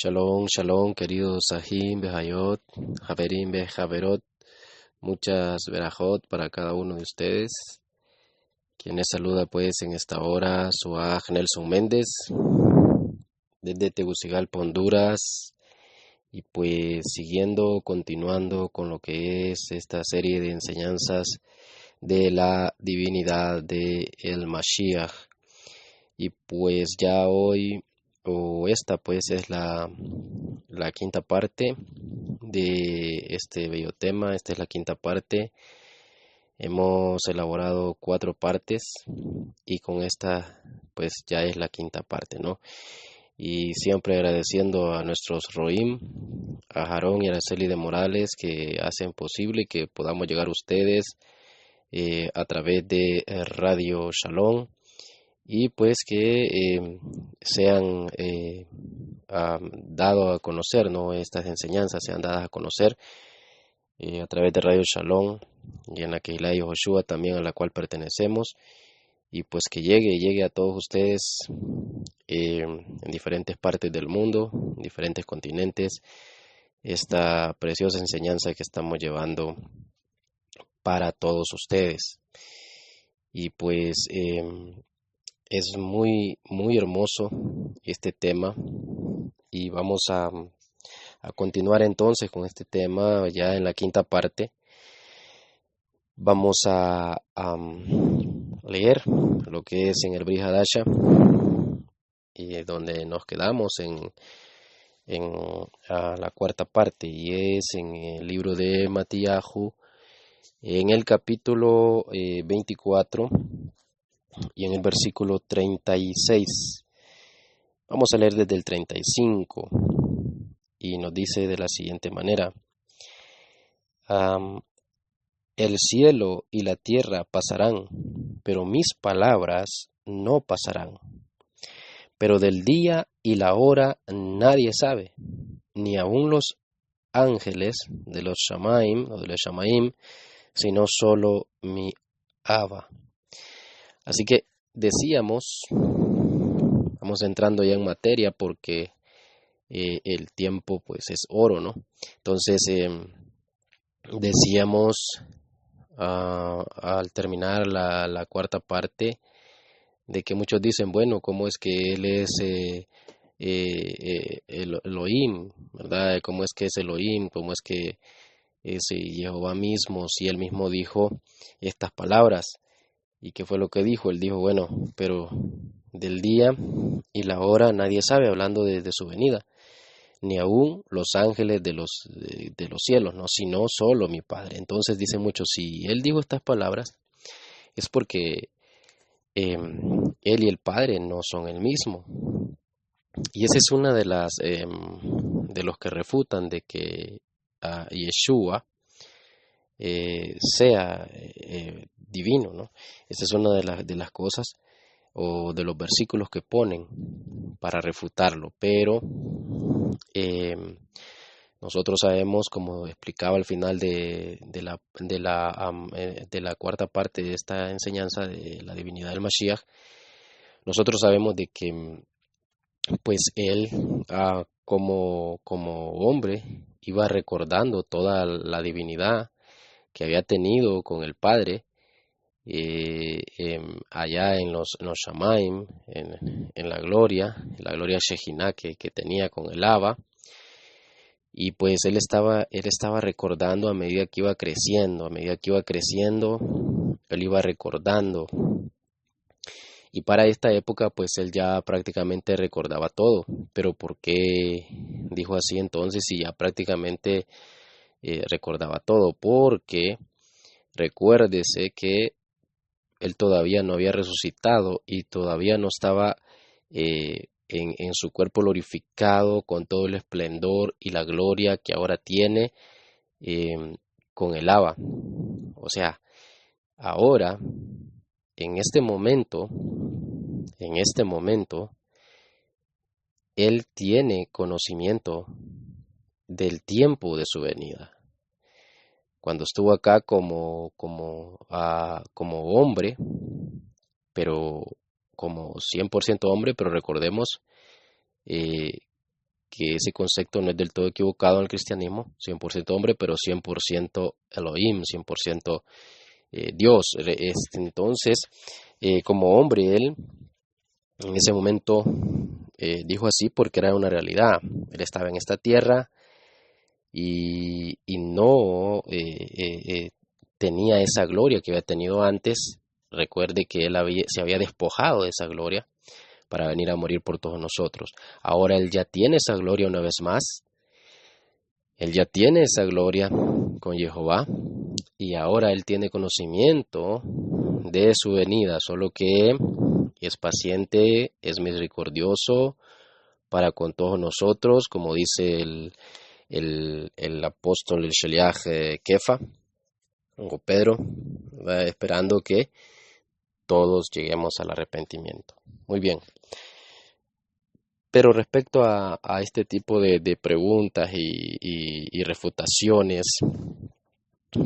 Shalom, shalom, queridos Sahim, Behayot, Haverim, Behaverot, muchas verajot para cada uno de ustedes. Quienes saluda pues en esta hora, su Aj Nelson Méndez, desde Tegucigalpa, Honduras, y pues continuando con lo que es esta serie de enseñanzas de la divinidad de el Mashiach. Y pues ya hoy, o esta pues es la quinta parte de este bello tema. Esta es la quinta parte. Hemos elaborado 4 partes y con esta pues ya es la quinta parte, ¿no? Y siempre agradeciendo a nuestros Roim, a Jarón y a Araceli de Morales, que hacen posible que podamos llegar a ustedes a través de Radio Shalom, y pues que sean dado a conocer, ¿no? Estas enseñanzas sean dadas a conocer a través de Radio Shalom y en la Keilah Yehoshua también, a la cual pertenecemos, y pues que llegue a todos ustedes en diferentes partes del mundo, en diferentes continentes, esta preciosa enseñanza que estamos llevando para todos ustedes. Y pues es muy hermoso este tema, y vamos a continuar entonces con este tema ya en la quinta parte. Vamos a leer lo que es en el Brit Hadasha, y donde nos quedamos en la cuarta parte, y es en el libro de Matíahu, en el capítulo 24 y en el versículo 36. Vamos a leer desde el 35, y nos dice de la siguiente manera: el cielo y la tierra pasarán, pero mis palabras no pasarán. Pero del día y la hora nadie sabe, ni aun los ángeles de los Shamaim o de los Shamaim, sino solo mi Abba. Así que decíamos, vamos entrando ya en materia porque el tiempo pues es oro, ¿no? Entonces decíamos al terminar la cuarta parte, de que muchos dicen, bueno, ¿cómo es que él es el Elohim, ¿verdad? ¿Cómo es que es Elohim? ¿Cómo es que es Jehová mismo? Si él mismo dijo estas palabras. ¿Y qué fue lo que dijo? Él dijo, bueno, pero del día y la hora nadie sabe, hablando de su venida, ni aún los ángeles de los cielos, no, sino solo mi Padre. Entonces dice mucho, si él dijo estas palabras, es porque él y el Padre no son el mismo. Y esa es una de las de los que refutan de que Yeshua sea divino, ¿no? Esa es una de las cosas o de los versículos que ponen para refutarlo, pero nosotros sabemos, como explicaba al final de la cuarta parte de esta enseñanza de la divinidad del Mashiach, nosotros sabemos de que pues él como hombre iba recordando toda la divinidad que había tenido con el Padre allá en los Shamaim, en la gloria Shejinah que tenía con el Abba. Y pues él estaba recordando a medida que iba creciendo, él iba recordando. Y para esta época pues él ya prácticamente recordaba todo. Pero ¿por qué dijo así entonces si ya prácticamente recordaba todo? Porque recuérdese que él todavía no había resucitado y todavía no estaba en su cuerpo glorificado con todo el esplendor y la gloria que ahora tiene con el Abba. O sea, ahora, en este momento, él tiene conocimiento del tiempo de su venida. Cuando estuvo acá como hombre, pero como 100% hombre, pero recordemos que ese concepto no es del todo equivocado en el cristianismo, 100% hombre, pero 100% Elohim, 100% Dios. Entonces, como hombre, él en ese momento dijo así porque era una realidad. Él estaba en esta tierra y no tenía esa gloria que había tenido antes. Recuerde que él se había despojado de esa gloria para venir a morir por todos nosotros. Ahora él ya tiene esa gloria una vez más. Él ya tiene esa gloria con Jehová y ahora él tiene conocimiento de su venida, solo que es paciente, es misericordioso para con todos nosotros, como dice el apóstol, el Sheliach Kefa, o Pedro, ¿verdad? Esperando que todos lleguemos al arrepentimiento. Muy bien. Pero respecto a este tipo de preguntas y refutaciones,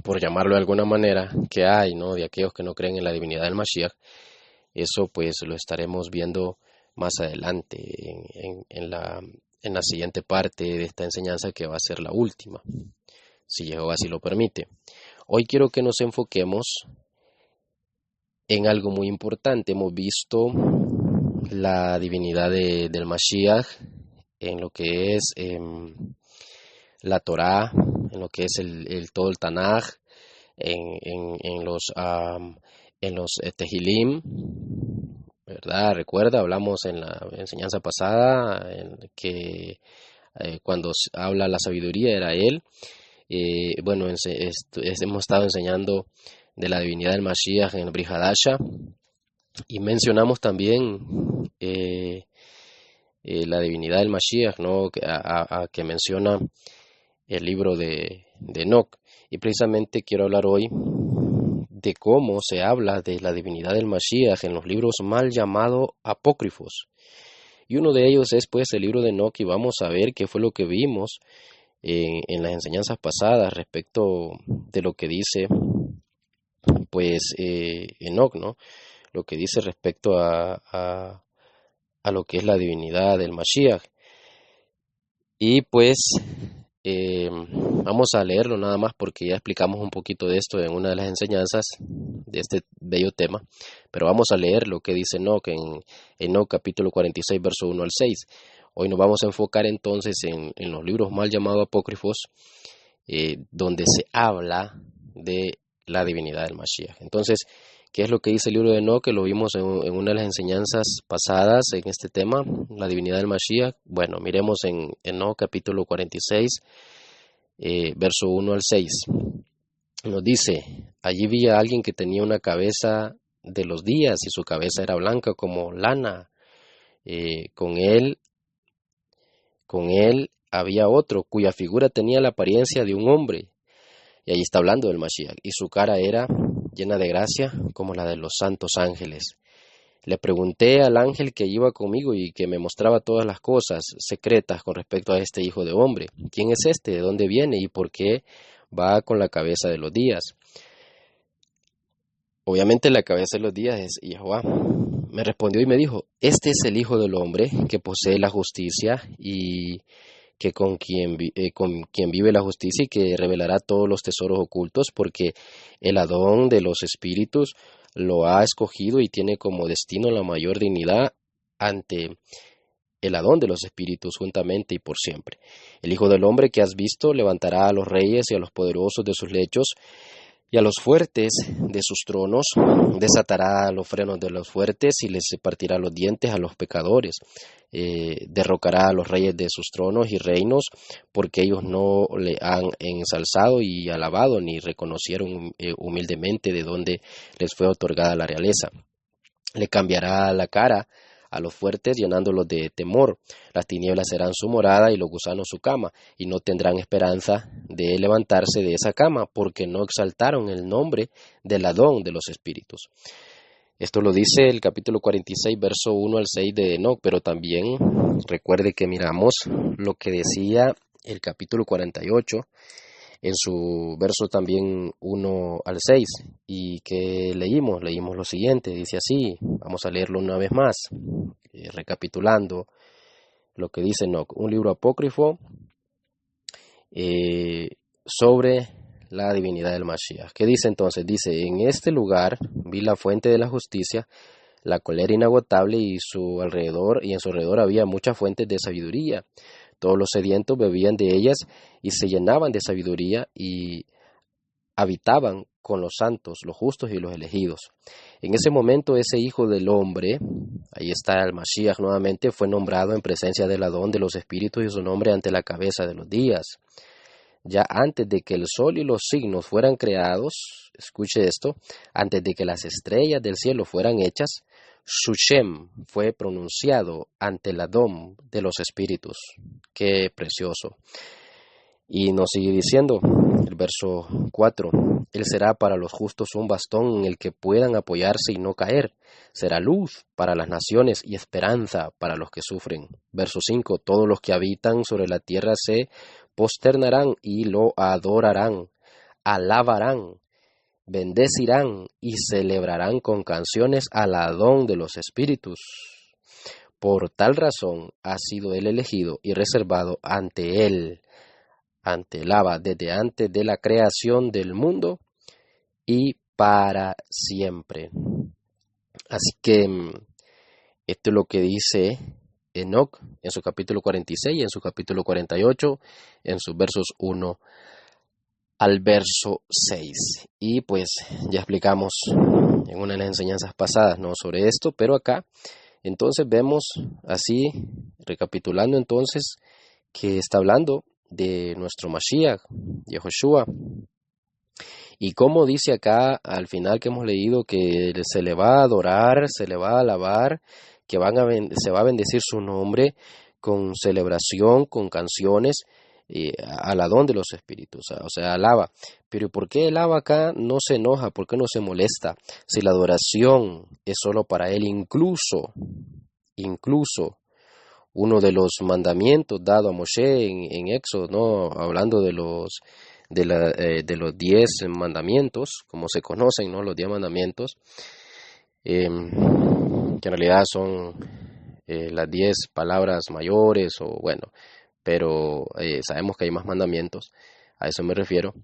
por llamarlo de alguna manera, que hay, ¿no?, de aquellos que no creen en la divinidad del Mashiach, eso pues lo estaremos viendo más adelante en la siguiente parte de esta enseñanza, que va a ser la última, si Jehová así lo permite. Hoy quiero que nos enfoquemos en algo muy importante. Hemos visto la divinidad del Mashiach en lo que es la Torá, en lo que es todo el Tanaj, en los Tehilim, ¿verdad? Recuerda, hablamos en la enseñanza pasada que cuando habla la sabiduría era él. Bueno, hemos estado enseñando de la divinidad del Mashiach en el Brit Hadasha, y mencionamos también la divinidad del Mashiach, ¿no?, que menciona el libro de Enoch. Y precisamente quiero hablar hoy de cómo se habla de la divinidad del Mashiach en los libros mal llamados apócrifos. Y uno de ellos es pues el libro de Enoch, y vamos a ver qué fue lo que vimos en las enseñanzas pasadas respecto de lo que dice pues Enoch, ¿no? Lo que dice respecto a lo que es la divinidad del Mashiach. Y pues vamos a leerlo nada más porque ya explicamos un poquito de esto en una de las enseñanzas de este bello tema, pero vamos a leer lo que dice Enoch en Enoch capítulo 46, verso 1 al 6. Hoy nos vamos a enfocar entonces en los libros mal llamados apócrifos, donde se habla de la divinidad del Mashiach. Entonces, ¿qué es lo que dice el libro de Enoch? Que lo vimos en una de las enseñanzas pasadas en este tema, la divinidad del Mashiach. Bueno, miremos en Enoch capítulo 46, verso 1 al 6. Nos dice: allí vi a alguien que tenía una cabeza de los días y su cabeza era blanca como lana. Con él había otro cuya figura tenía la apariencia de un hombre. Y ahí está hablando del Mashiach. Y su cara era llena de gracia como la de los santos ángeles. Le pregunté al ángel que iba conmigo y que me mostraba todas las cosas secretas con respecto a este hijo de hombre: ¿quién es este? ¿De dónde viene? ¿Y por qué va con la cabeza de los días? Obviamente la cabeza de los días es Jehová. Me respondió y me dijo: este es el hijo del hombre que posee la justicia y que con quien vive la justicia, y que revelará todos los tesoros ocultos, porque el Adón de los espíritus lo ha escogido y tiene como destino la mayor dignidad ante el Adón de los espíritus juntamente y por siempre. El Hijo del Hombre que has visto levantará a los reyes y a los poderosos de sus lechos, y a los fuertes de sus tronos. Desatará los frenos de los fuertes y les partirá los dientes a los pecadores. Derrocará a los reyes de sus tronos y reinos, porque ellos no le han ensalzado y alabado, ni reconocieron humildemente de dónde les fue otorgada la realeza. Le cambiará la cara a los fuertes, llenándolos de temor. Las tinieblas serán su morada y los gusanos su cama, y no tendrán esperanza de levantarse de esa cama, porque no exaltaron el nombre del Adón de los espíritus. Esto lo dice el capítulo 46, verso 1 al 6 de Enoch, pero también recuerde que miramos lo que decía el capítulo 48, en su verso también 1 al 6, y que leímos lo siguiente, dice así, vamos a leerlo una vez más, recapitulando lo que dice Enoc, un libro apócrifo sobre la divinidad del Mashiach. ¿Qué dice entonces? Dice, en este lugar vi la fuente de la justicia, la cólera inagotable y en su alrededor había muchas fuentes de sabiduría. Todos los sedientos bebían de ellas y se llenaban de sabiduría y habitaban con los santos, los justos y los elegidos. En ese momento ese hijo del hombre, ahí está el Mashiach nuevamente, fue nombrado en presencia del Adón de los espíritus y su nombre ante la cabeza de los días. Ya antes de que el sol y los signos fueran creados, escuche esto, antes de que las estrellas del cielo fueran hechas, su Shem fue pronunciado ante el Adón de los espíritus. Qué precioso. Y nos sigue diciendo el verso 4, Él será para los justos un bastón en el que puedan apoyarse y no caer. Será luz para las naciones y esperanza para los que sufren. Verso 5, todos los que habitan sobre la tierra se posternarán y lo adorarán, alabarán, bendecirán y celebrarán con canciones al Adón de los espíritus. Por tal razón ha sido él elegido y reservado ante él, ante el Abba, desde antes de la creación del mundo y para siempre. Así que esto es lo que dice Enoc en su capítulo 46, en su capítulo 48, en sus versos 1 al verso 6. Y pues ya explicamos en una de las enseñanzas pasadas, ¿no?, sobre esto, pero acá entonces vemos así, recapitulando entonces, que está hablando de nuestro Mashiach, Yehoshua. Y como dice acá al final que hemos leído, que se le va a adorar, se le va a alabar, que se va a bendecir su nombre con celebración, con canciones, al Adón de los espíritus, o sea, alaba. Pero ¿por qué el alaba acá no se enoja? ¿Por qué no se molesta? Si la adoración es solo para él, incluso uno de los mandamientos dado a Moshe en Éxodo, ¿no?, hablando de los 10 mandamientos, como se conocen, ¿no?, los 10 mandamientos, que en realidad son las 10 palabras mayores, o bueno, pero sabemos que hay más mandamientos, a eso me refiero.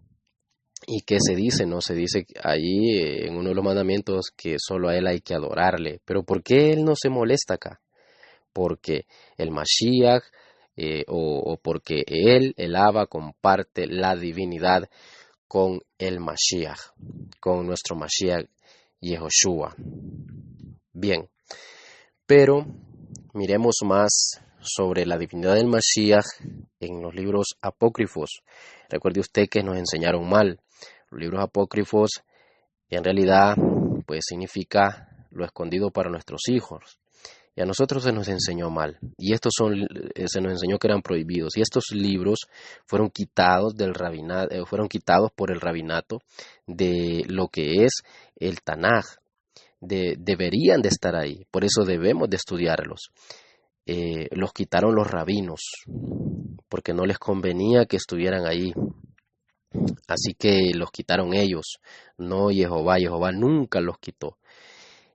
¿Y qué se dice? ¿No? Se dice ahí en uno de los mandamientos que solo a él hay que adorarle. Pero ¿por qué él no se molesta acá? Porque el Mashiach o porque él, el Abba, comparte la divinidad con el Mashiach, con nuestro Mashiach Yehoshua. Bien, pero miremos más sobre la divinidad del Mashiach en los libros apócrifos. Recuerde usted que nos enseñaron mal. Los libros apócrifos en realidad pues significa lo escondido para nuestros hijos. Y a nosotros se nos enseñó mal. Y se nos enseñó que eran prohibidos. Y estos libros fueron quitados quitados por el rabinato de lo que es el Tanaj. Deberían de estar ahí. Por eso debemos de estudiarlos. Los quitaron los rabinos, porque no les convenía que estuvieran ahí. Así que los quitaron ellos, no Jehová. Jehová nunca los quitó.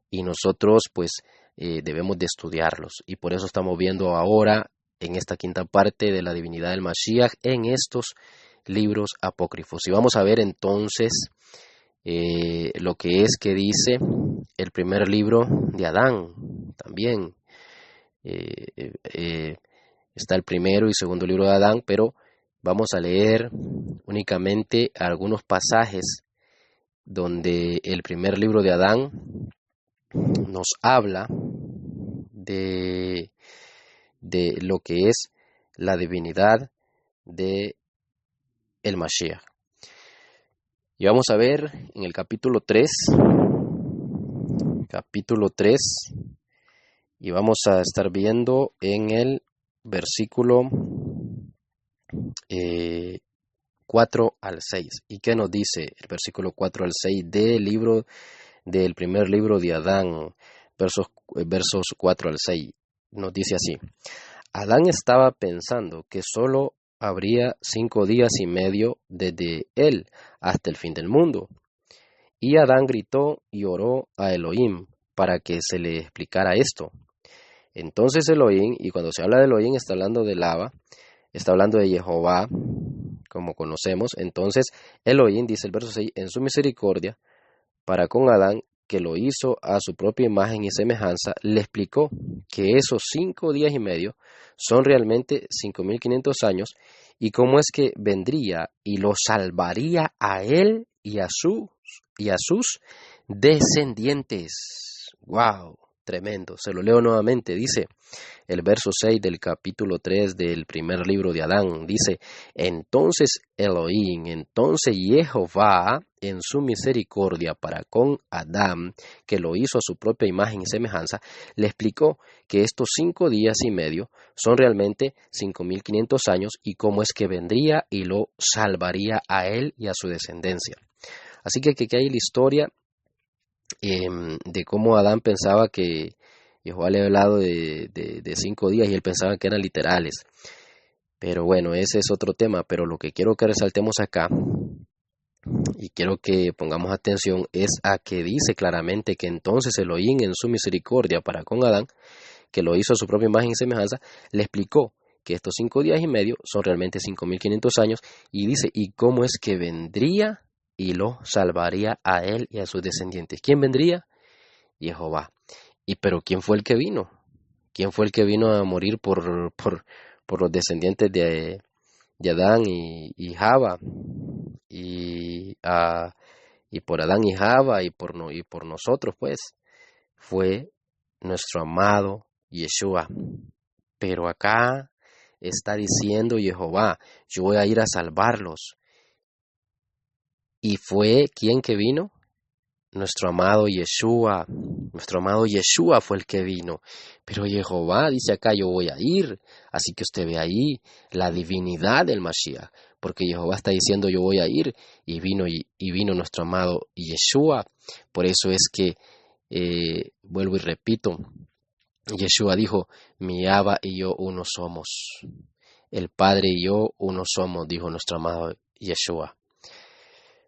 Y nosotros pues debemos de estudiarlos. Y por eso estamos viendo ahora en esta quinta parte de la divinidad del Mashiach en estos libros apócrifos. Y vamos a ver entonces lo que es que dice el primer libro de Adán también. Está el primero y segundo libro de Adán, pero vamos a leer únicamente algunos pasajes donde el primer libro de Adán nos habla de lo que es la divinidad de el Mashiach. Y vamos a ver en el capítulo 3, y vamos a estar viendo en el versículo 4 al 6. ¿Y qué nos dice el versículo 4 al 6 del primer libro de Adán, versos 4 al 6? Nos dice así: Adán estaba pensando que solo habría 5 días y medio desde él hasta el fin del mundo. Y Adán gritó y oró a Elohim para que se le explicara esto. Entonces Elohim, y cuando se habla de Elohim está hablando de Lava, está hablando de Jehová, como conocemos. Entonces Elohim, dice el verso 6, en su misericordia para con Adán, que lo hizo a su propia imagen y semejanza, le explicó que esos 5 días y medio son realmente 5.500 años y cómo es que vendría y lo salvaría a él y a sus descendientes. ¡Wow! Tremendo. Se lo leo nuevamente. Dice el verso 6 del capítulo 3 del primer libro de Adán. Dice, entonces Elohim, entonces Jehová, en su misericordia para con Adán, que lo hizo a su propia imagen y semejanza, le explicó que estos 5 días y medio son realmente 5.500 años y cómo es que vendría y lo salvaría a él y a su descendencia. Así que aquí hay la historia de cómo Adán pensaba que Jehová le había hablado de 5 días y él pensaba que eran literales. Pero bueno, ese es otro tema. Pero lo que quiero que resaltemos acá y quiero que pongamos atención es a que dice claramente que entonces Elohim en su misericordia para con Adán, que lo hizo a su propia imagen y semejanza, le explicó que estos 5 días y medio son realmente 5.500 años y dice, ¿y cómo es que vendría y lo salvaría a él y a sus descendientes? ¿Quién vendría? Jehová. ¿Y pero quién fue el que vino? ¿Quién fue el que vino a morir por los descendientes de Adán y Java? Y, y por Adán y Java y por nosotros, pues, fue nuestro amado Yeshua. Pero acá está diciendo Jehová, yo voy a ir a salvarlos. ¿Y fue quién que vino? Nuestro amado Yeshua fue el que vino. Pero Jehová dice acá, yo voy a ir. Así que usted ve ahí la divinidad del Mashiach. Porque Jehová está diciendo, yo voy a ir. Y vino nuestro amado Yeshua. Por eso es que, vuelvo y repito, Yeshua dijo, mi Abba y yo uno somos. El Padre y yo uno somos, dijo nuestro amado Yeshua.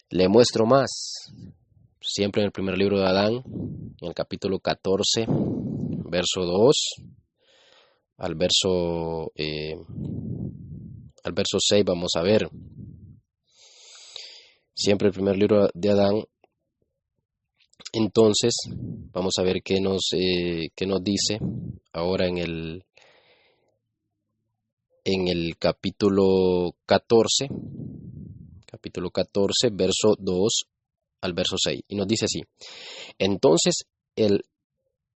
Le muestro más. Siempre en el primer libro de Adán, en el capítulo 14, verso 2 al verso 6, vamos a ver. Siempre el primer libro de Adán. Entonces, vamos a ver qué nos dice ahora en el capítulo 14, verso 2 al verso 6. Y nos dice así, entonces el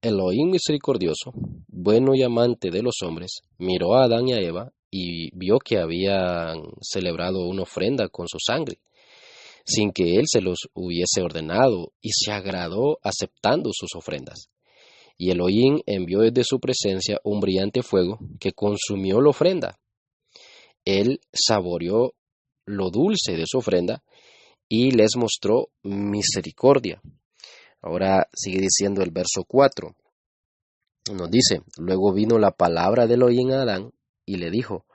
Elohim misericordioso, bueno y amante de los hombres, miró a Adán y a Eva y vio que habían celebrado una ofrenda con su sangre, sin que él se los hubiese ordenado, y se agradó aceptando sus ofrendas. Y Elohim envió desde su presencia un brillante fuego que consumió la ofrenda. Él saboreó lo dulce de su ofrenda y les mostró misericordia. Ahora sigue diciendo el verso 4. Nos dice, luego vino la palabra de Elohim a Adán y le dijo,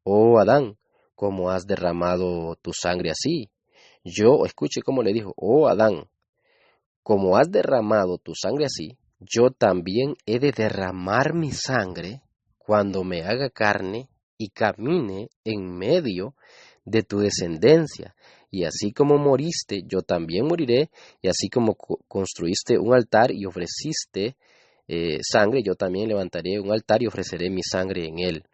oh Adán, ¿cómo has derramado tu sangre así? Escuche cómo le dijo, oh Adán, como has derramado tu sangre así, yo también he de derramar mi sangre cuando me haga carne y camine en medio de tu descendencia. Y así como moriste, yo también moriré, y así como construiste un altar y ofreciste sangre, yo también levantaré un altar y ofreceré mi sangre en él,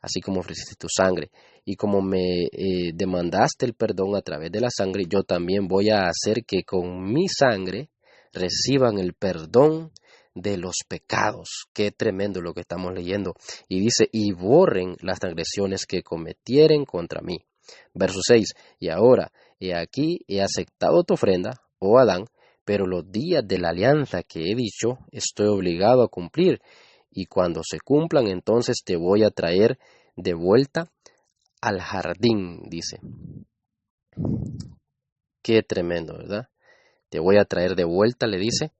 así como ofreciste tu sangre. Y como me demandaste el perdón a través de la sangre, yo también voy a hacer que con mi sangre reciban el perdón de los pecados. Qué tremendo lo que estamos leyendo. Y dice, y borren las transgresiones que cometieren contra mí. Verso 6, y ahora, he aquí, he aceptado tu ofrenda, oh Adán, pero los días de la alianza que he dicho, estoy obligado a cumplir, y cuando se cumplan, entonces te voy a traer de vuelta al jardín, dice. Qué tremendo, ¿verdad? Te voy a traer de vuelta, le dice,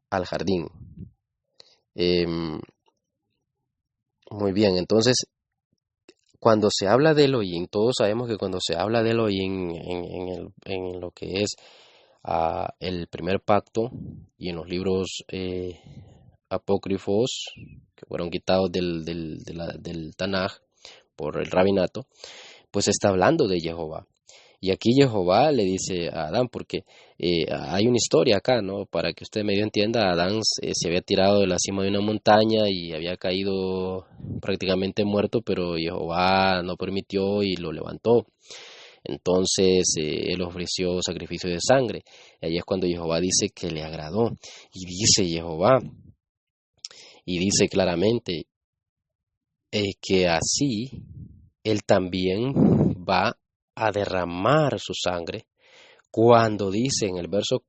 al jardín. Muy bien, entonces, cuando se habla de Elohim, todos sabemos que cuando se habla de Elohim en lo que es el primer pacto y en los libros apócrifos que fueron quitados del Tanaj por el rabinato, pues está hablando de Jehová. Y aquí Jehová le dice a Adán, porque hay una historia acá, ¿no? Para que usted medio entienda, Adán se había tirado de la cima de una montaña y había caído prácticamente muerto, pero Jehová no permitió y lo levantó. Entonces él ofreció sacrificio de sangre. Y ahí es cuando Jehová dice que le agradó. Y dice Jehová, y dice claramente que así él también va a derramar su sangre. Cuando dice en el verso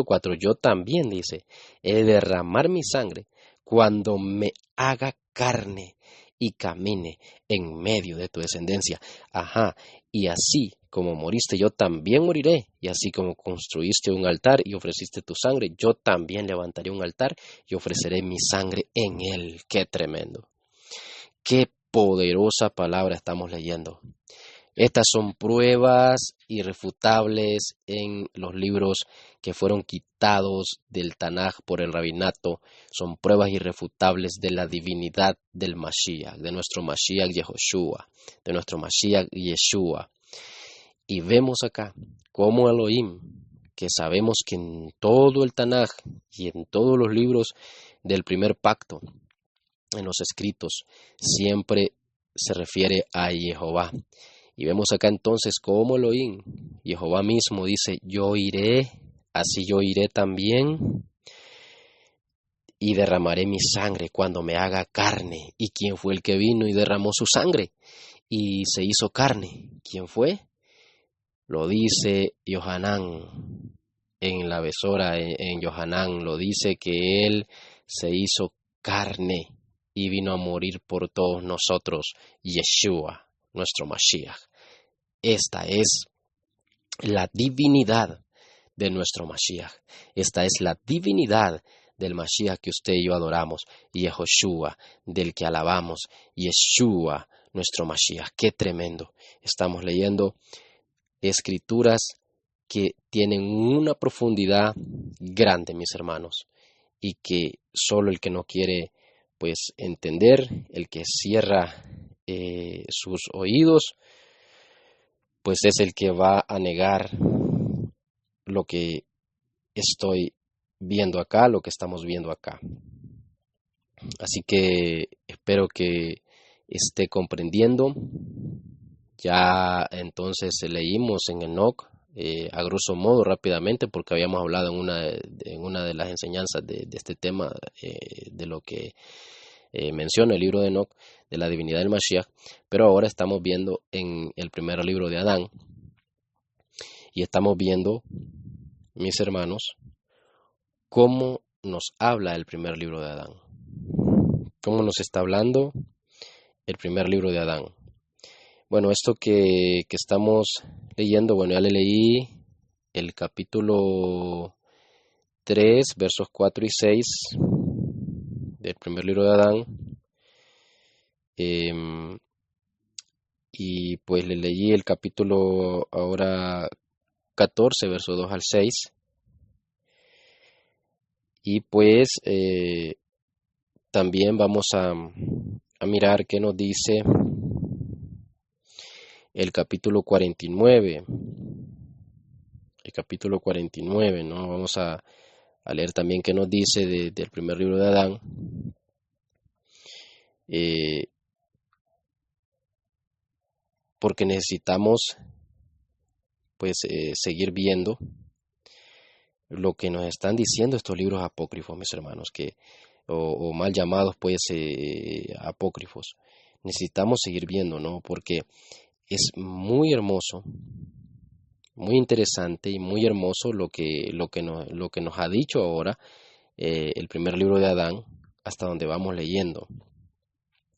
4, yo también dice, he de derramar mi sangre cuando me haga carne y camine en medio de tu descendencia. Ajá, y así como moriste, yo también moriré, y así como construiste un altar y ofreciste tu sangre, yo también levantaré un altar y ofreceré mi sangre en él. ¡Qué tremendo! ¡Qué poderosa palabra estamos leyendo! Estas son pruebas irrefutables en los libros que fueron quitados del Tanaj por el rabinato. Son pruebas irrefutables de la divinidad del Mashiach, de nuestro Mashiach Yehoshua, de nuestro Mashiach Yeshua. Y vemos acá cómo Elohim, que sabemos que en todo el Tanaj y en todos los libros del primer pacto, en los escritos, siempre se refiere a Jehová. Y vemos acá entonces cómo Elohim, Jehová mismo dice, yo iré, así yo iré también, y derramaré mi sangre cuando me haga carne. ¿Y quién fue el que vino y derramó su sangre? Y se hizo carne. ¿Quién fue? Lo dice Yohanan, en la besora, en Yohanan, lo dice que él se hizo carne y vino a morir por todos nosotros, Yeshua, nuestro Mashiach. Esta es la divinidad de nuestro Mashiach. Esta es la divinidad del Mashiach que usted y yo adoramos, Yehoshua, del que alabamos, Yeshua, nuestro Mashiach. ¡Qué tremendo! Estamos leyendo escrituras que tienen una profundidad grande, mis hermanos, y que solo el que no quiere pues entender, el que cierra sus oídos, pues es el que va a negar lo que estoy viendo acá, lo que estamos viendo acá. Así que espero que esté comprendiendo. Ya entonces leímos en Enoc, a grosso modo, rápidamente, porque habíamos hablado en una de las enseñanzas de este tema, de lo que menciona el libro de Enoc, de la divinidad del Mashiach, pero ahora estamos viendo en el primer libro de Adán, y estamos viendo, mis hermanos, cómo nos habla el primer libro de Adán, cómo nos está hablando el primer libro de Adán. Bueno, esto que estamos leyendo, bueno, ya le leí el capítulo 3, versos 4 y 6 del primer libro de Adán. Y pues le leí el capítulo ahora 14, versos 2 al 6. Y pues también vamos a mirar qué nos dice el capítulo 49. El capítulo 49, ¿no? Vamos a leer también qué nos dice del primer libro de Adán. Porque necesitamos pues seguir viendo lo que nos están diciendo estos libros apócrifos, mis hermanos, o mal llamados pues apócrifos. Necesitamos seguir viendo, ¿no? Porque es muy hermoso, muy interesante y muy hermoso lo que nos ha dicho ahora el primer libro de Adán, hasta donde vamos leyendo.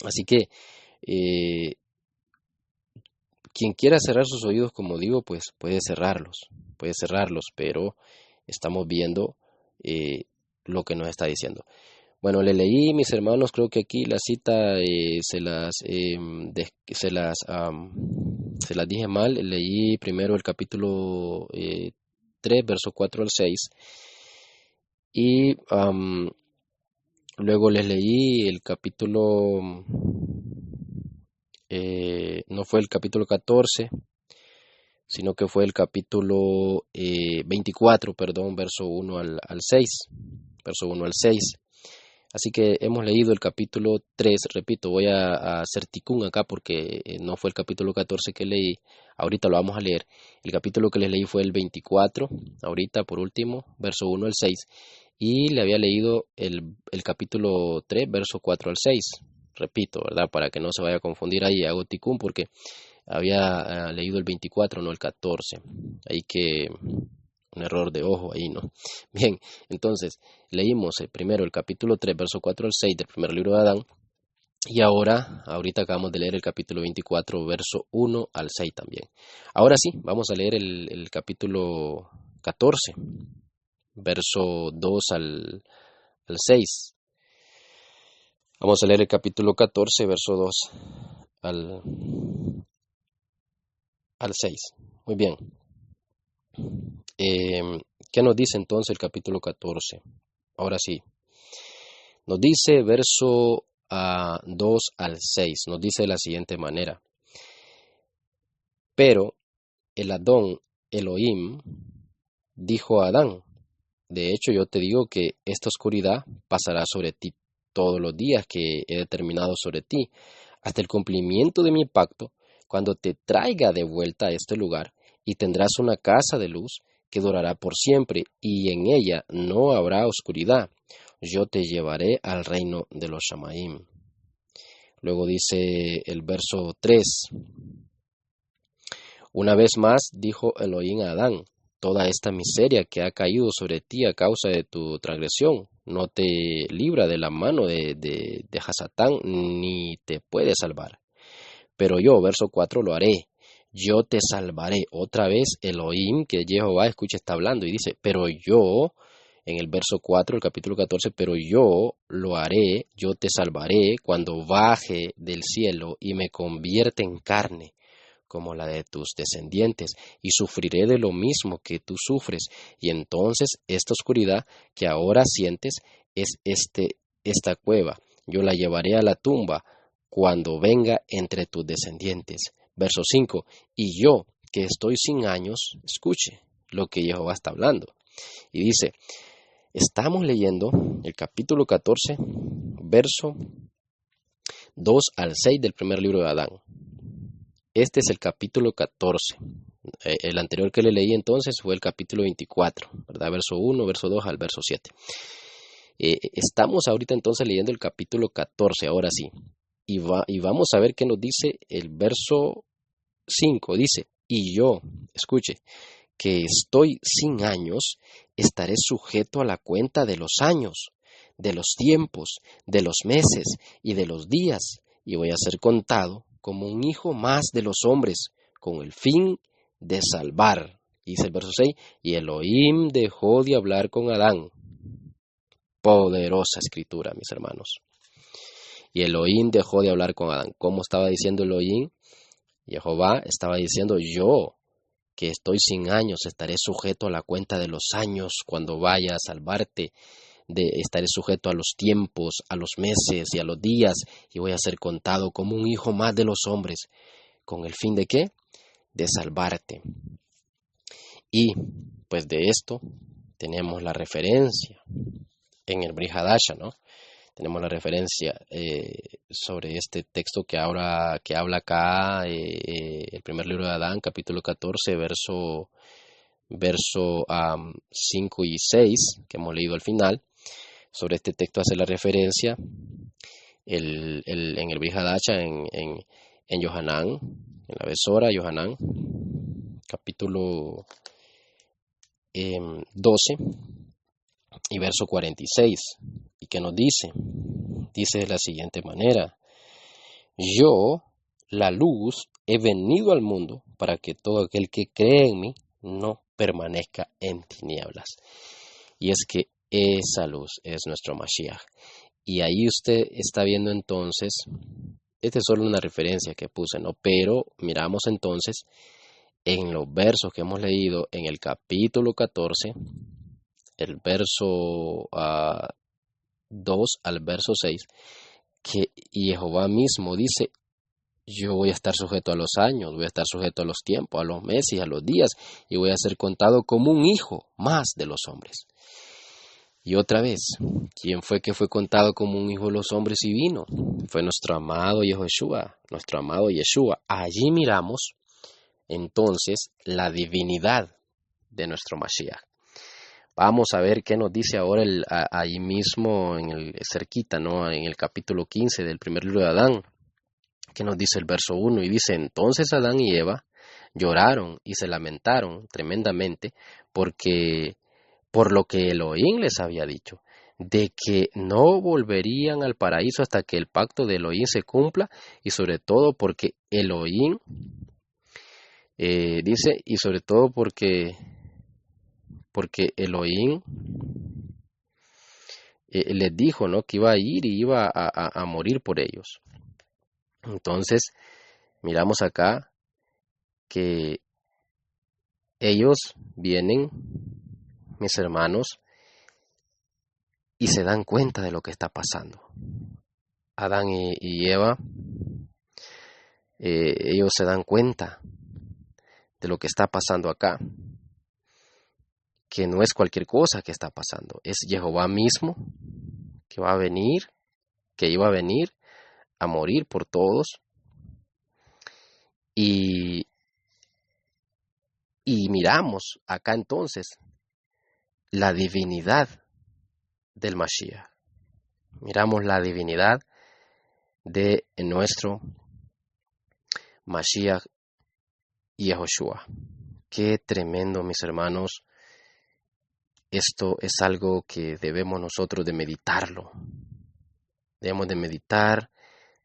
Así que quien quiera cerrar sus oídos, como digo, pues puede cerrarlos, pero estamos viendo lo que nos está diciendo. Bueno, le leí, mis hermanos, creo que aquí la cita se las dije mal. Leí primero el capítulo 3, verso 4 al 6, y Luego les leí el capítulo, no fue el capítulo 14, sino que fue el capítulo 24, perdón, verso 1 al 6, verso 1 al 6. Así que hemos leído el capítulo 3, repito, voy a hacer ticún acá porque no fue el capítulo 14 que leí, ahorita lo vamos a leer. El capítulo que les leí fue el 24, ahorita por último, verso 1 al 6, y le había leído el capítulo 3, verso 4 al 6. Repito, ¿verdad? Para que no se vaya a confundir ahí, hago ticún porque había leído el 24, no el 14. Ahí que un error de ojo ahí, ¿no? Bien, entonces leímos primero el capítulo 3, verso 4 al 6 del primer libro de Adán. Y ahorita acabamos de leer el capítulo 24, verso 1 al 6 también. Ahora sí, vamos a leer el capítulo 14, verso 2 al 6. Vamos a leer el capítulo 14, verso 2 al, al 6. Muy bien. ¿Qué nos dice entonces el capítulo 14? Ahora sí. Nos dice verso 2 al 6. Nos dice de la siguiente manera. Pero el Adón Elohim dijo a Adán: de hecho, yo te digo que esta oscuridad pasará sobre ti todos los días que he determinado sobre ti, hasta el cumplimiento de mi pacto, cuando te traiga de vuelta a este lugar, y tendrás una casa de luz que durará por siempre, y en ella no habrá oscuridad. Yo te llevaré al reino de los Shamaim. Luego dice el verso 3. Una vez más dijo Elohim a Adán: toda esta miseria que ha caído sobre ti a causa de tu transgresión no te libra de la mano de Hasatán, ni te puede salvar. Pero yo, verso 4, lo haré. Yo te salvaré. Otra vez Elohim, que Jehová, escucha, está hablando y dice, pero yo, en el verso 4, el capítulo 14, pero yo lo haré, yo te salvaré cuando baje del cielo y me convierte en carne como la de tus descendientes, y sufriré de lo mismo que tú sufres, y entonces esta oscuridad que ahora sientes es esta cueva, yo la llevaré a la tumba cuando venga entre tus descendientes. Verso 5, y yo, que estoy sin años, escuche lo que Jehová está hablando. Y dice, estamos leyendo el capítulo 14, verso 2 al 6 del primer libro de Adán. Este es el capítulo 14. El anterior que le leí entonces fue el capítulo 24, ¿verdad? Verso 1, verso 2 al verso 7. Estamos ahorita entonces leyendo el capítulo 14, ahora sí. Y vamos a ver qué nos dice el verso 5. Dice, y yo, escuche, que estoy sin años, estaré sujeto a la cuenta de los años, de los tiempos, de los meses y de los días, y voy a ser contado como un hijo más de los hombres, con el fin de salvar. Dice el verso 6, y Elohim dejó de hablar con Adán. Poderosa escritura, mis hermanos. Y Elohim dejó de hablar con Adán. ¿Cómo estaba diciendo Elohim? Jehová estaba diciendo, yo, que estoy sin años, estaré sujeto a la cuenta de los años cuando vaya a salvarte. Estaré sujeto a los tiempos, a los meses y a los días, y voy a ser contado como un hijo más de los hombres. ¿Con el fin de qué? De salvarte. Y pues de esto tenemos la referencia en el Brit Hadasha, ¿no? Tenemos la referencia sobre este texto que habla acá, el primer libro de Adán, capítulo 14, verso 5 y 6, que hemos leído al final. Sobre este texto hace la referencia en el Brit Hadasha, en Yohanan, en la Besora, Yohanan, capítulo 12 y verso 46. ¿Y qué nos dice? Dice de la siguiente manera, yo, la luz, he venido al mundo para que todo aquel que cree en mí no permanezca en tinieblas. Y es que esa luz es nuestro Mashiach. Y ahí usted está viendo entonces, esta es solo una referencia que puse, ¿no? Pero miramos entonces en los versos que hemos leído en el capítulo 14, el verso 2 al verso 6, que Jehová mismo dice: yo voy a estar sujeto a los años, voy a estar sujeto a los tiempos, a los meses, a los días, y voy a ser contado como un hijo más de los hombres. Y otra vez, ¿quién fue que fue contado como un hijo de los hombres y vino? Fue nuestro amado Yehoshua, nuestro amado Yeshua. Allí miramos entonces la divinidad de nuestro Mashiach. Vamos a ver qué nos dice ahora allí mismo, cerquita, ¿no? En el capítulo 15 del primer libro de Adán, que nos dice el verso 1, y dice: entonces Adán y Eva lloraron y se lamentaron tremendamente por lo que Elohim les había dicho, de que no volverían al paraíso hasta que el pacto de Elohim se cumpla, y sobre todo porque Elohim, dice, y sobre todo porque Elohim les dijo, ¿no?, que iba a ir y iba a morir por ellos. Entonces, miramos acá que ellos vienen, mis hermanos, y se dan cuenta de lo que está pasando. Adán y Eva, ellos se dan cuenta de lo que está pasando acá, que no es cualquier cosa que está pasando, es Jehová mismo que va a venir, que iba a venir a morir por todos. Y miramos acá entonces la divinidad del Mashiach. Miramos la divinidad de nuestro Mashiach Yehoshua. Qué tremendo, mis hermanos. Esto es algo que debemos nosotros de meditarlo. Debemos de meditar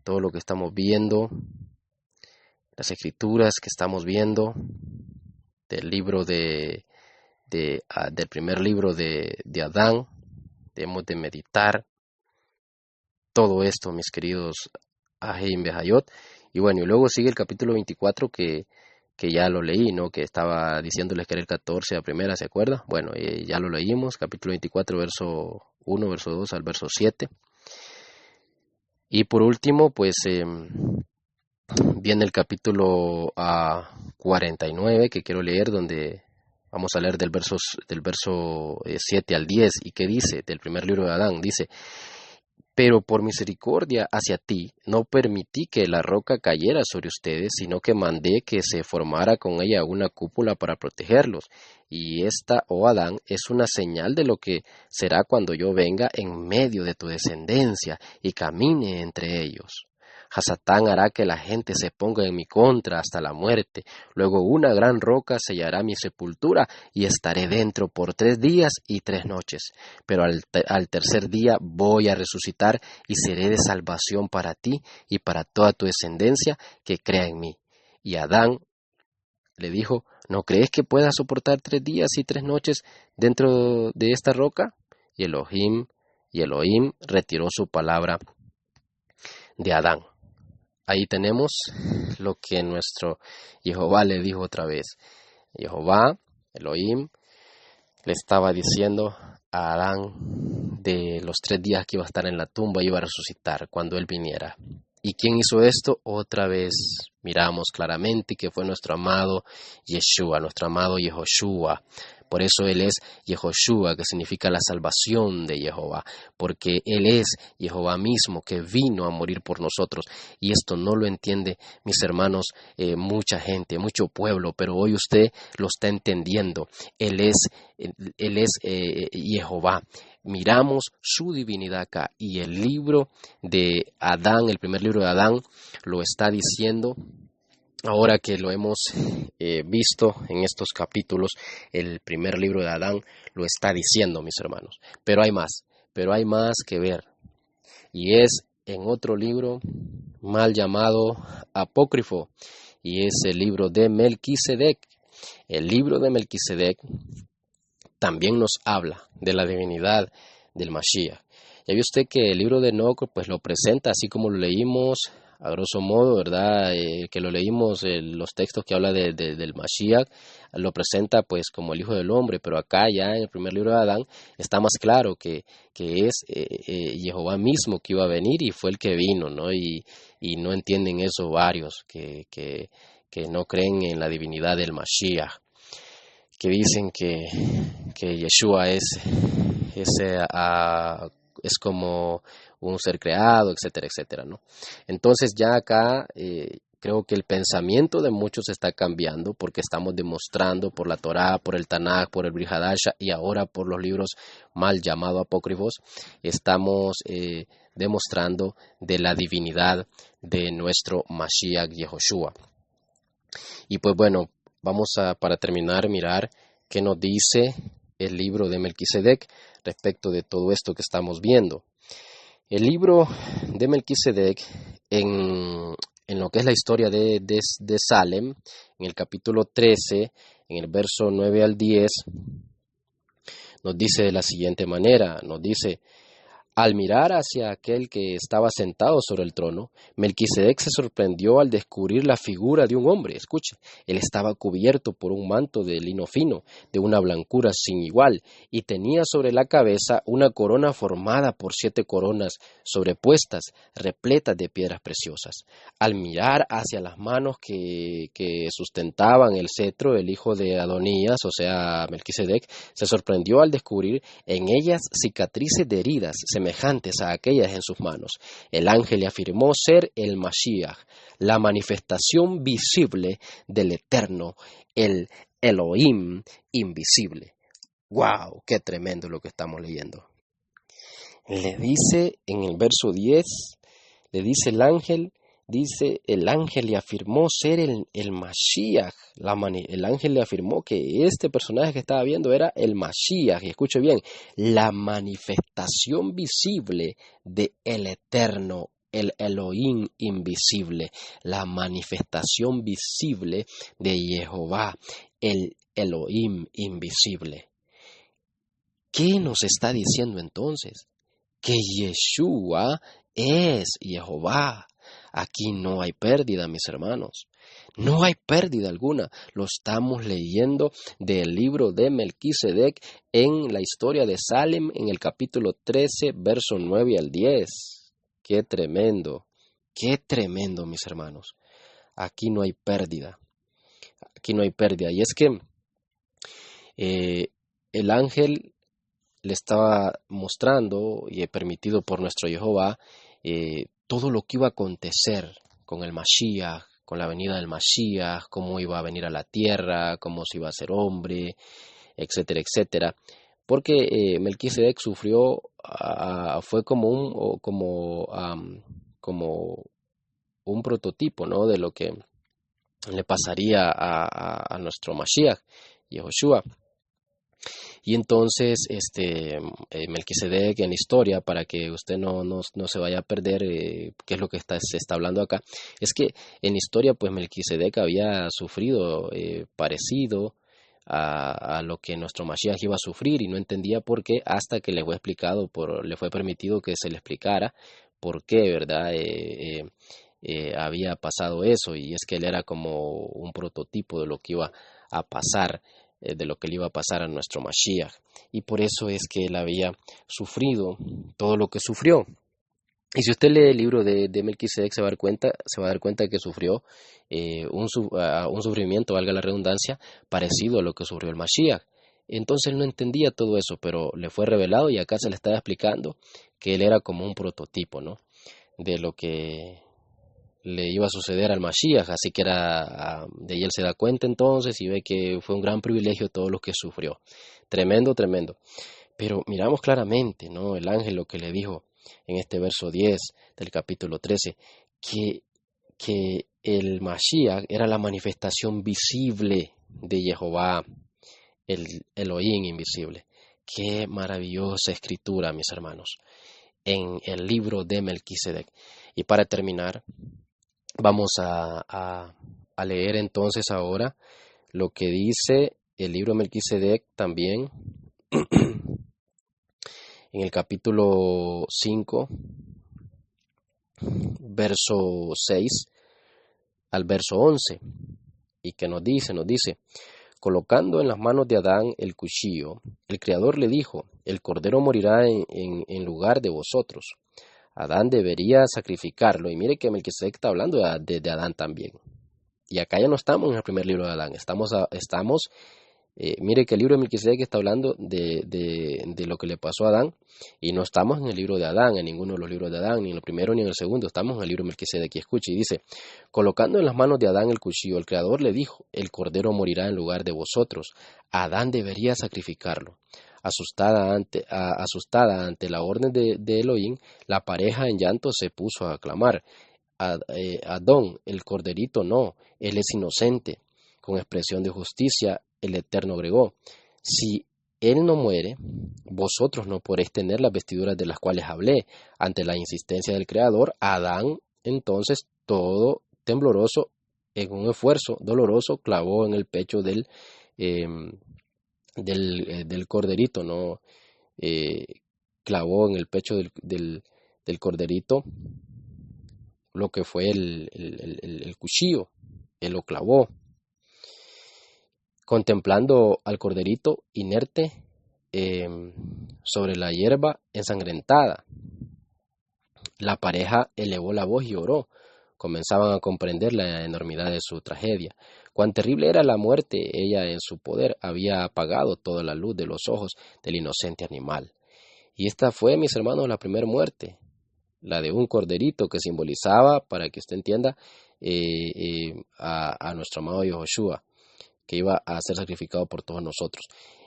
todo lo que estamos viendo, las escrituras que estamos viendo, del libro del primer libro de Adán. Debemos de meditar todo esto, mis queridos Ahim Behayot. Y bueno, y luego sigue el capítulo 24 que ya lo leí, ¿no? Que estaba diciéndoles que era el 14 a primera, ¿se acuerda? Bueno, ya lo leímos, capítulo 24, verso 1, verso 2 al verso 7. Y por último, pues viene el capítulo 49 que quiero leer, donde vamos a leer del verso 7 al 10. ¿Y qué dice? Del primer libro de Adán, dice: pero por misericordia hacia ti, no permití que la roca cayera sobre ustedes, sino que mandé que se formara con ella una cúpula para protegerlos. Y esta, oh Adán, es una señal de lo que será cuando yo venga en medio de tu descendencia y camine entre ellos. Hasatán hará que la gente se ponga en mi contra hasta la muerte. Luego una gran roca sellará mi sepultura y estaré dentro por 3 días y 3 noches. Pero al tercer día voy a resucitar y seré de salvación para ti y para toda tu descendencia que crea en mí. Y Adán le dijo: ¿no crees que puedas soportar 3 días y 3 noches dentro de esta roca? Y Elohim retiró su palabra de Adán. Ahí tenemos lo que nuestro Jehová le dijo otra vez. Jehová, Elohim, le estaba diciendo a Adán de los 3 días que iba a estar en la tumba, iba a resucitar cuando él viniera. ¿Y quién hizo esto? Otra vez miramos claramente que fue nuestro amado Yeshua, nuestro amado Yehoshua. Por eso Él es Yehoshua, que significa la salvación de Jehová, porque Él es Jehová mismo que vino a morir por nosotros. Y esto no lo entiende, mis hermanos, mucha gente, mucho pueblo, pero hoy usted lo está entendiendo. Él es Jehová. Miramos su divinidad acá, y el libro de Adán, el primer libro de Adán, lo está diciendo. Ahora que lo hemos visto en estos capítulos, el primer libro de Adán lo está diciendo, mis hermanos. Pero hay más que ver. Y es en otro libro mal llamado apócrifo, y es el libro de Melquisedec. El libro de Melquisedec también nos habla de la divinidad del Mashiach. Ya vio usted que el libro de Enoc pues lo presenta así como lo leímos a grosso modo, ¿verdad? Que lo leímos, los textos que habla del Mashiach, lo presenta pues como el Hijo del Hombre, pero acá ya en el primer libro de Adán está más claro que es Jehová mismo que iba a venir y fue el que vino, ¿no? Y no entienden eso varios que no creen en la divinidad del Mashiach, que dicen que Yeshua es como un ser creado, etcétera, etcétera, ¿no? Entonces ya acá creo que el pensamiento de muchos está cambiando porque estamos demostrando por la Torá, por el Tanaj, por el Brit Hadasha y ahora por los libros mal llamados apócrifos, estamos demostrando de la divinidad de nuestro Mashiach Yehoshua. Y pues bueno, vamos a, para terminar, mirar qué nos dice el libro de Melquisedec respecto de todo esto que estamos viendo. El libro de Melquisedec, en lo que es la historia de Salem, en el capítulo 13, en el verso 9 al 10, nos dice de la siguiente manera, nos dice: al mirar hacia aquel que estaba sentado sobre el trono, Melquisedec se sorprendió al descubrir la figura de un hombre. Escuche, él estaba cubierto por un manto de lino fino, de una blancura sin igual, y tenía sobre la cabeza una corona formada por 7 coronas sobrepuestas, repletas de piedras preciosas. Al mirar hacia las manos que sustentaban el cetro, el hijo de Adonías, o sea, Melquisedec, se sorprendió al descubrir en ellas cicatrices de heridas semejantes a aquellas en sus manos. El ángel le afirmó ser el Mashiach, la manifestación visible del Eterno, el Elohim invisible. ¡Wow! ¡Qué tremendo lo que estamos leyendo! Le dice en el verso 10, le dice el ángel le afirmó ser el Mashiach. El ángel le afirmó que este personaje que estaba viendo era el Mashiach. Y escuche bien, la manifestación visible de el Eterno, el Elohim invisible, la manifestación visible de Jehová, el Elohim invisible. ¿Qué nos está diciendo entonces? Que Yeshua es Jehová. Aquí no hay pérdida, mis hermanos. No hay pérdida alguna. Lo estamos leyendo del libro de Melquisedec en la historia de Salem en el capítulo 13, verso 9 al 10. Qué tremendo, mis hermanos. Aquí no hay pérdida. Aquí no hay pérdida. Y es que el ángel le estaba mostrando, y permitido por nuestro Jehová, todo lo que iba a acontecer con el Mashiach, con la venida del Mashiach, cómo iba a venir a la tierra, cómo se iba a hacer hombre, etcétera, etcétera. Porque Melquisedec sufrió, fue como un prototipo, ¿no?, de lo que le pasaría a nuestro Mashiach, Yehoshua. Y entonces, Melquisedec en la historia, para que usted no se vaya a perder qué es lo que se está hablando acá, es que en la historia, pues Melquisedec había sufrido parecido a lo que nuestro Mashiach iba a sufrir y no entendía por qué hasta que le fue explicado, le fue permitido que se le explicara por qué, ¿verdad? Había pasado eso, y es que él era como un prototipo de lo que iba a pasar, de lo que le iba a pasar a nuestro Mashiach, y por eso es que él había sufrido todo lo que sufrió. Y si usted lee el libro de Melquisedec se va a dar cuenta que sufrió un sufrimiento, valga la redundancia, parecido a lo que sufrió el Mashiach. Entonces él no entendía todo eso, pero le fue revelado y acá se le estaba explicando que él era como un prototipo, ¿no?, de lo que le iba a suceder al Mashiach, así que de ahí él se da cuenta entonces y ve que fue un gran privilegio todo lo que sufrió. Tremendo, tremendo. Pero miramos claramente, ¿no?, el ángel lo que le dijo en este verso 10 del capítulo 13, que el Mashiach era la manifestación visible de Jehová, el Elohim invisible. Qué maravillosa escritura, mis hermanos, en el libro de Melquisedec. Y para terminar, vamos a leer entonces ahora lo que dice el libro de Melquisedec también en el capítulo 5, verso 6 al verso 11, y que nos dice, colocando en las manos de Adán el cuchillo, el Creador le dijo, el cordero morirá en lugar de vosotros. Adán debería sacrificarlo, y mire que Melquisedec está hablando de Adán también. Y acá ya no estamos en el primer libro de Adán, mire que el libro de Melquisedec está hablando de lo que le pasó a Adán, y no estamos en el libro de Adán, en ninguno de los libros de Adán, ni en el primero ni en el segundo, estamos en el libro de Melquisedec. Y escuche, y dice, colocando en las manos de Adán el cuchillo, el Creador le dijo, el cordero morirá en lugar de vosotros. Adán debería sacrificarlo. Asustada ante la orden de Elohim, la pareja en llanto se puso a clamar, Adón, el corderito no, él es inocente. Con expresión de justicia, el Eterno agregó, si él no muere, vosotros no podréis tener las vestiduras de las cuales hablé. Ante la insistencia del Creador, Adán, entonces, todo tembloroso, en un esfuerzo doloroso, clavó en el pecho del corderito, ¿no? Clavó en el pecho del corderito lo que fue el cuchillo, él lo clavó. Contemplando al corderito inerte sobre la hierba ensangrentada, la pareja elevó la voz y oró. Comenzaban a comprender la enormidad de su tragedia. Cuán terrible era la muerte, ella en su poder había apagado toda la luz de los ojos del inocente animal. Y esta fue, mis hermanos, la primera muerte, la de un corderito que simbolizaba, para que usted entienda, a nuestro amado Yahushua, que iba a ser sacrificado por todos nosotros.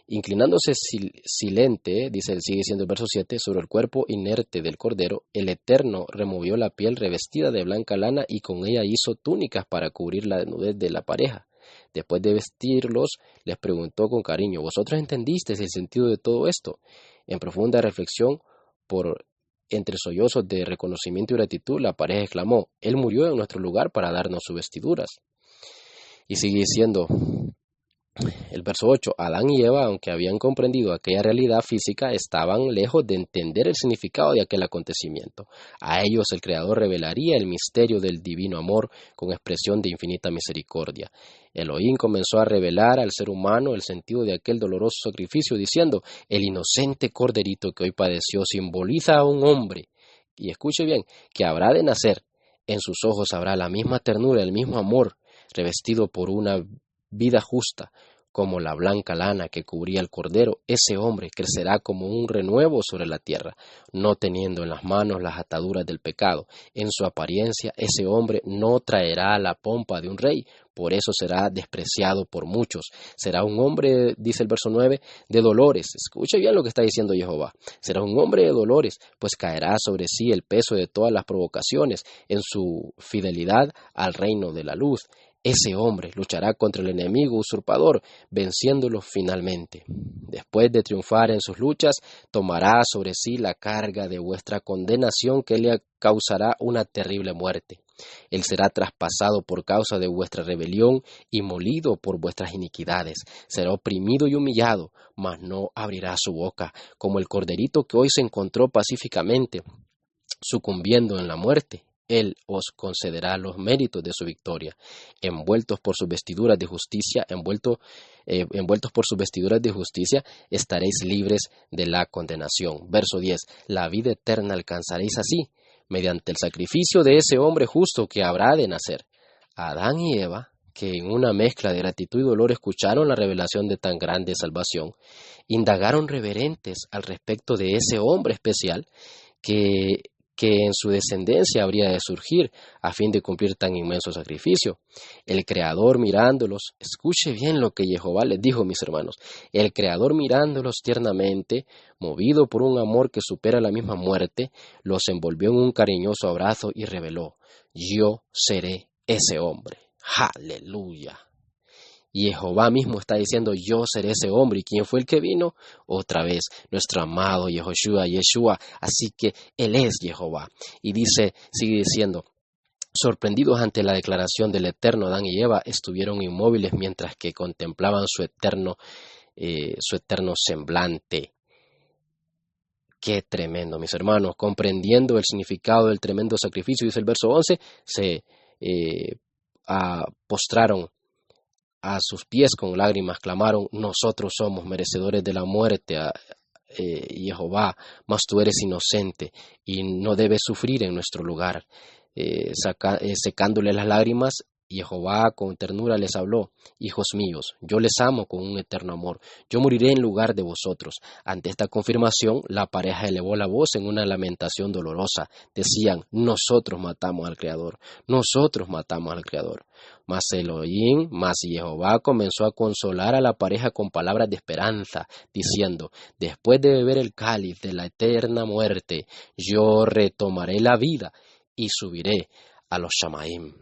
Inclinándose silente, sigue diciendo el verso 7, sobre el cuerpo inerte del cordero, el Eterno removió la piel revestida de blanca lana y con ella hizo túnicas para cubrir la desnudez de la pareja. Después de vestirlos, les preguntó con cariño, ¿vosotros entendisteis el sentido de todo esto? En profunda reflexión, entre sollozos de reconocimiento y gratitud, la pareja exclamó, Él murió en nuestro lugar para darnos sus vestiduras. Y sigue diciendo el verso 8, Adán y Eva, aunque habían comprendido aquella realidad física, estaban lejos de entender el significado de aquel acontecimiento. A ellos el Creador revelaría el misterio del divino amor con expresión de infinita misericordia. Elohim comenzó a revelar al ser humano el sentido de aquel doloroso sacrificio, diciendo, el inocente corderito que hoy padeció simboliza a un hombre, y escuche bien, que habrá de nacer. En sus ojos habrá la misma ternura, el mismo amor, revestido por una vida justa, como la blanca lana que cubría el cordero. Ese hombre crecerá como un renuevo sobre la tierra, no teniendo en las manos las ataduras del pecado. En su apariencia, ese hombre no traerá la pompa de un rey, por eso será despreciado por muchos. Será un hombre, dice el verso 9, de dolores. Escuche bien lo que está diciendo Jehová. Será un hombre de dolores, pues caerá sobre sí el peso de todas las provocaciones en su fidelidad al reino de la luz. Ese hombre luchará contra el enemigo usurpador, venciéndolo finalmente. Después de triunfar en sus luchas, tomará sobre sí la carga de vuestra condenación que le causará una terrible muerte. Él será traspasado por causa de vuestra rebelión y molido por vuestras iniquidades. Será oprimido y humillado, mas no abrirá su boca, como el corderito que hoy se encontró pacíficamente, sucumbiendo en la muerte. Él os concederá los méritos de su victoria. Envueltos por sus vestiduras de justicia, envueltos por sus vestiduras de justicia, estaréis libres de la condenación. Verso 10. La vida eterna alcanzaréis así, mediante el sacrificio de ese hombre justo que habrá de nacer. Adán y Eva, que en una mezcla de gratitud y dolor escucharon la revelación de tan grande salvación, indagaron reverentes al respecto de ese hombre especial que en su descendencia habría de surgir a fin de cumplir tan inmenso sacrificio. El Creador mirándolos, escuche bien lo que Jehová les dijo, mis hermanos, el Creador mirándolos tiernamente, movido por un amor que supera la misma muerte, los envolvió en un cariñoso abrazo y reveló, yo seré ese hombre. ¡Aleluya! Y Jehová mismo está diciendo, yo seré ese hombre. ¿Y quién fue el que vino? Otra vez, nuestro amado Yeshua. Así que Él es Jehová. Y sigue diciendo, sorprendidos ante la declaración del Eterno, Adán y Eva estuvieron inmóviles mientras que contemplaban su eterno semblante. Qué tremendo, mis hermanos, comprendiendo el significado del tremendo sacrificio, dice el verso 11, se postraron a sus pies con lágrimas, clamaron: nosotros somos merecedores de la muerte, Jehová, mas tú eres inocente y no debes sufrir en nuestro lugar. Secándole las lágrimas, Jehová con ternura les habló: hijos míos, yo les amo con un eterno amor, yo moriré en lugar de vosotros. Ante esta confirmación, la pareja elevó la voz en una lamentación dolorosa. Decían: nosotros matamos al Creador, nosotros matamos al Creador. Mas Elohim, mas Jehová comenzó a consolar a la pareja con palabras de esperanza, diciendo: después de beber el cáliz de la eterna muerte, yo retomaré la vida y subiré a los Shamaim.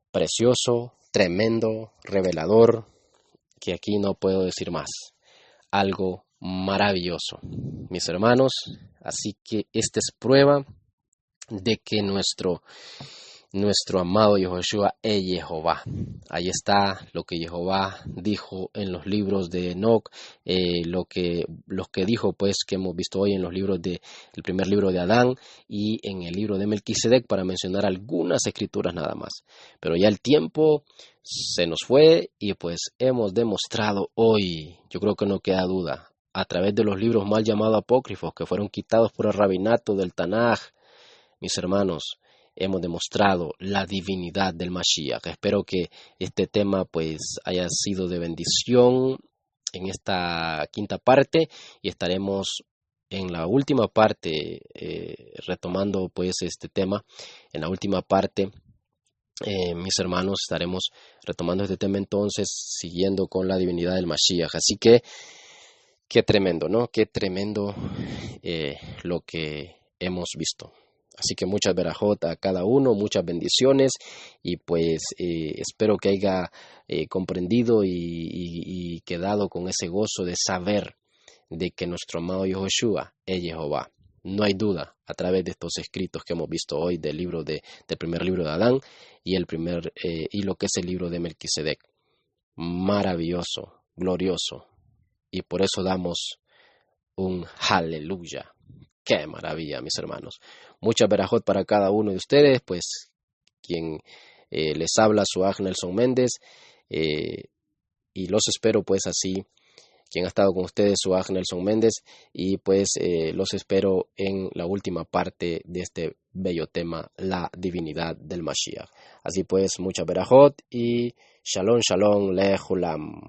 Precioso, tremendo, revelador, que aquí no puedo decir más. Algo maravilloso, mis hermanos. Así que esta es prueba de que nuestro amado Yehoshua es Jehová. Ahí está lo que Jehová dijo en los libros de Enoch, lo que dijo, pues, que hemos visto hoy en los libros el primer libro de Adán y en el libro de Melquisedec, para mencionar algunas escrituras nada más. Pero ya el tiempo se nos fue y pues hemos demostrado hoy, yo creo que no queda duda, a través de los libros mal llamados apócrifos que fueron quitados por el rabinato del Tanaj, mis hermanos, hemos demostrado la divinidad del Mashiach. Espero que este tema pues haya sido de bendición en esta quinta parte, y estaremos en la última parte retomando pues este tema. En la última parte, mis hermanos, estaremos retomando este tema entonces, siguiendo con la divinidad del Mashiach. Así que qué tremendo, ¿no? Qué tremendo lo que hemos visto. Así que muchas verajot a cada uno, muchas bendiciones, y pues espero que haya comprendido y quedado con ese gozo de saber de que nuestro amado Yehoshua es Jehová. No hay duda, a través de estos escritos que hemos visto hoy del primer libro de Adán y lo que es el libro de Melquisedec. Maravilloso, glorioso, y por eso damos un aleluya. ¡Qué maravilla, mis hermanos! Muchas verajot para cada uno de ustedes, pues quien les habla, su Nelson Méndez, y los espero pues así, quien ha estado con ustedes, su Nelson Méndez, y pues los espero en la última parte de este bello tema, la divinidad del Mashiach. Así pues, muchas verajot y shalom, shalom, lehulam.